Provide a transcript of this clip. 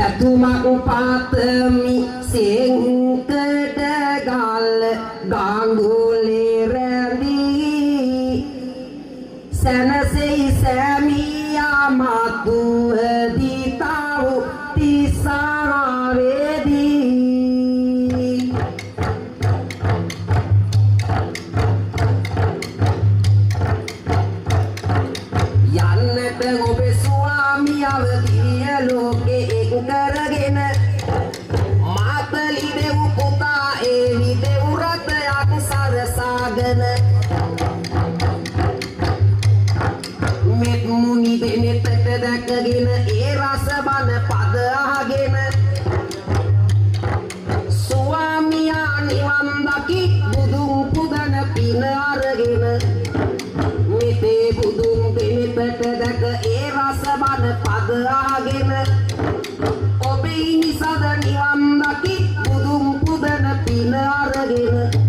Tumak patemi singked gal ganguli rendi senasei samia matu di tahu di saredi yanne gobe suami avdiya loke කරගෙන මාතලි දෙව් පුතා ඒවි දෙව් රතයක් සරසාගෙන මෙත් මුනි දෙනෙතට දැකගෙන ඒ රස බන පද අහගෙන ස්වාමියා නිවන් දකි බුදුන් පුදන පින අරගෙන මෙතේ බුදුන් දෙනෙතට දැක ඒ රස බන පද අහගෙන Ini sadar niwan daki budung pudan pina aragena